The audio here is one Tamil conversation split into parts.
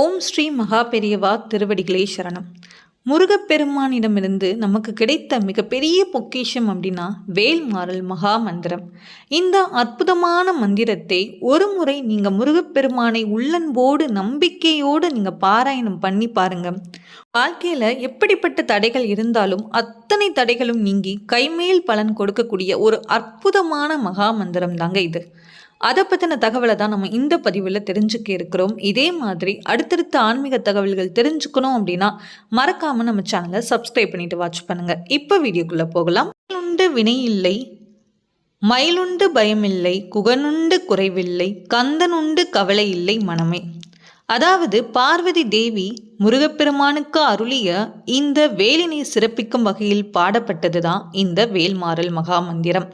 ஓம் ஸ்ரீ மகா பெரியவா திருவடிகளே சரணம். முருகப்பெருமானிடமிருந்து நமக்கு கிடைத்த மிகப்பெரிய பொக்கிஷம் அப்படின்னா வேல்மாறல் மகா மந்திரம். இந்த அற்புதமான மந்திரத்தை ஒரு முறை நீங்கள் முருகப்பெருமானை உள்ளன்போடு நம்பிக்கையோடு நீங்கள் பாராயணம் பண்ணி பாருங்க. வாழ்க்கையில் எப்படிப்பட்ட தடைகள் இருந்தாலும் அத்தனை தடைகளும் நீங்கி கைமேல் பலன் கொடுக்கக்கூடிய ஒரு அற்புதமான மகா மந்திரம் தாங்க இது. அதை பற்றின தகவலை தான் நம்ம இந்த பதிவில் தெரிஞ்சுக்க இருக்கிறோம். இதே மாதிரி அடுத்தடுத்த ஆன்மீக தகவல்கள் தெரிஞ்சுக்கணும் அப்படின்னா மறக்காமல் நம்ம சேனலை சப்ஸ்கிரைப் பண்ணிட்டு வாட்ச் பண்ணுங்கள். இப்போ வீடியோக்குள்ளே போகலாம். உண்டு வினை இல்லை, மயிலுண்டு பயமில்லை, குகனுண்டு குறைவில்லை, கந்தனுண்டு கவலை இல்லை மனமே. அதாவது பார்வதி தேவி முருகப்பெருமானுக்கு அருளிய இந்த வேலினை சிறப்பிக்கும் வகையில் பாடப்பட்டது தான் இந்த வேல்மாறல் மகா மந்திரம்.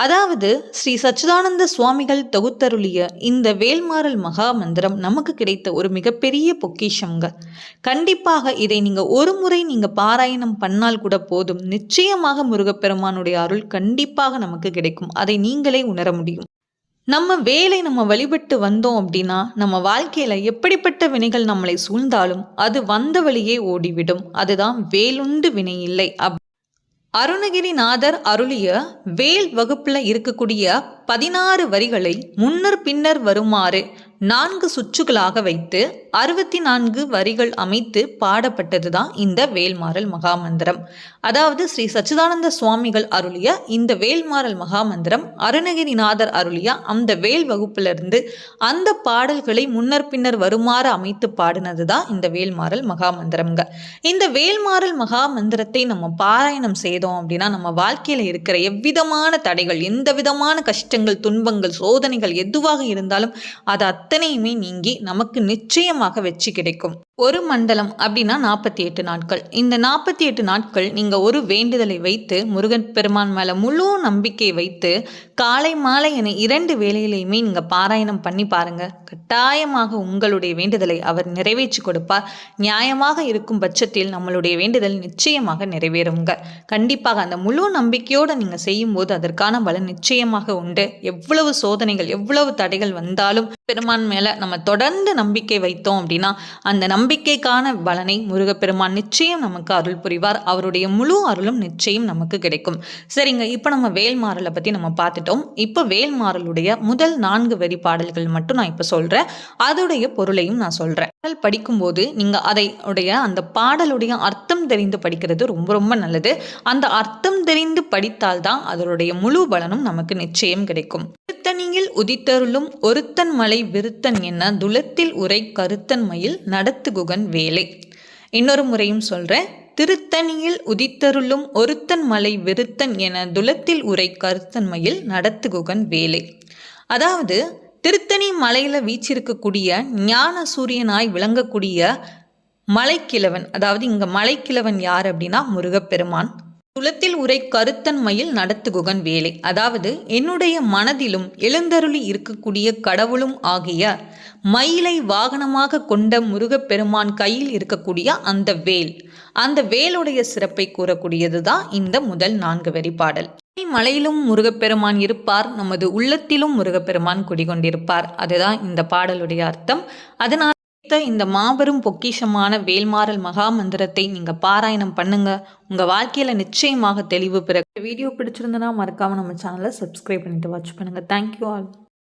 அதாவது ஸ்ரீ சச்சிதானந்த சுவாமிகள் தொகுத்தருளிய இந்த வேல்மாறல் மகா மந்திரம் நமக்கு கிடைத்த ஒரு மிகப்பெரிய பொக்கிஷங்க. கண்டிப்பாக இதை நீங்கள் ஒரு முறை நீங்கள் பாராயணம் பண்ணால் கூட போதும், நிச்சயமாக முருகப்பெருமானுடைய அருள் கண்டிப்பாக நமக்கு கிடைக்கும். அதை நீங்களே உணர முடியும். நம்ம வழிபட்டு வந்தோம் அப்படின்னா நம்ம வாழ்க்கையில் எப்படிப்பட்ட வினைகள் நம்மளை சூழ்ந்தாலும் அது வந்த வழியே ஓடிவிடும். அதுதான் வேலுண்டு வினை இல்லை. அருணகிரிநாதர் அருளிய வேல் வகுப்புல இருக்கக்கூடிய 16 வரிகளை முன்னர் பின்னர் வருமாறு 4 சுற்றுகளாக வைத்து 64 வரிகள் அமைத்து பாடப்பட்டது தான் இந்த வேல்மாறல் மகாமந்திரம். அதாவது ஸ்ரீ சச்சிதானந்த சுவாமிகள் அருளிய இந்த வேல்மாறல் மகாமந்திரம் அருணகிரிநாதர் அருளிய அந்த வேல் வகுப்பிலிருந்து அந்த பாடல்களை முன்னர் பின்னர் வருமாறு அமைத்து பாடினது தான் இந்த வேல்மாறல் மகாமந்திரம்ங்க. இந்த வேல்மாறல் மகாமந்திரத்தை நம்ம பாராயணம் செய்தோம் அப்படின்னா நம்ம வாழ்க்கையில் இருக்கிற எவ்விதமான தடைகள், எந்த விதமான கஷ்டங்கள், துன்பங்கள், சோதனைகள் எதுவாக இருந்தாலும் அது அத்தனையுமே நீங்கி நமக்கு நிச்சயமாக வெற்றி கிடைக்கும். ஒரு மண்டலம் அப்படின்னா 48 நாட்கள். இந்த 48 நாட்கள் நீங்கள் ஒரு வேண்டுதலை வைத்து முருகன் பெருமான் மேலே முழு நம்பிக்கை வைத்து காலை மாலை என 2 வேளையிலையுமே நீங்கள் பாராயணம் பண்ணி பாருங்க. கட்டாயமாக உங்களுடைய வேண்டுதலை அவர் நிறைவேற்றி கொடுப்பார். நியாயமாக இருக்கும் பட்சத்தில் நம்மளுடைய வேண்டுதல் நிச்சயமாக நிறைவேறுங்க. கண்டிப்பாக அந்த முழு நம்பிக்கையோடு நீங்கள் செய்யும் போது அதற்கான பலன் நிச்சயமாக உண்டு. எவ்வளவு சோதனைகள், எவ்வளவு தடைகள் வந்தாலும் பெருமான் மேலே நம்ம தொடர்ந்து நம்பிக்கை வைத்தோம் அப்படின்னா அந்த நம்பிக்கைக்கான பலனை முருகப்பெருமான் நிச்சயம் நமக்கு அருள் புரிவார். அவருடைய முழு அருளும் நிச்சயம் நமக்கு கிடைக்கும். சரிங்க, இப்போ நம்ம வேல்மாறலை பற்றி நம்ம பார்த்துட்டோம். இப்போ வேல்மாறலுடைய முதல் 4 வரி பாடல்கள் மட்டும் நான் இப்போ சொல்கிறேன். அதோடைய பொருளையும் நான் சொல்கிறேன். பாடல் படிக்கும்போது நீங்கள் அந்த பாடலுடைய அர்த்தம் தெரிந்து படிக்கிறது ரொம்ப ரொம்ப நல்லது. அந்த அர்த்தம் தெரிந்து படித்தால்தான் அதனுடைய முழு பலனும் நமக்கு நிச்சயம் கிடைக்கும். திருத்தணியில் உதித்தருளும் ஒருத்தன் மலை விருத்தன் என்ன துலத்தில் உரை கருத்தன் மயில் நடத்துகுகன் வேலை. இன்னொரு முறையும் சொல்றேன். திருத்தணியில் உதித்தருளும் ஒருத்தன் மலை விருத்தன் என துலத்தில் உரை கருத்தன் மயில் நடத்துகுகன் வேலை. அதாவது திருத்தணி மலையில வீச்சிருக்கக்கூடிய ஞான சூரியனாய் விளங்கக்கூடிய மலைக்கிழவன், அதாவது இங்க மலைக்கிழவன் யார் அப்படின்னா முருகப்பெருமான். துலத்தில் உரை கருத்தன் மயில் நடத்துகுகன் வேலை. அதாவது என்னுடைய மனதிலும் எழுந்தருளி இருக்கக்கூடிய கடவுளும் ஆகிய மயிலை வாகனமாக கொண்ட முருகப்பெருமான் கையில் இருக்கக்கூடிய அந்த வேலுடைய சிறப்பை கூறக்கூடியது தான் இந்த முதல் 4 வரி பாடல். மலையிலும் முருகப்பெருமான் இருப்பார், நமது உள்ளத்திலும் முருகப்பெருமான் குடிகொண்டிருப்பார். அதுதான் இந்த பாடலுடைய அர்த்தம். அதனால் இந்த மாபெரும் பொக்கிஷமான வேல்மாறல் மகா மந்திரத்தை நீங்க பாராயணம் பண்ணுங்க. உங்க வாழ்க்கையில நிச்சயமாக தெளிவு பிறகு. வீடியோ பிடிச்சிருந்தனா மறக்காம நம்ம சேனலை சப்ஸ்கிரைப் பண்ணிட்டு வாட்ச் பண்ணுங்க. Thank you all.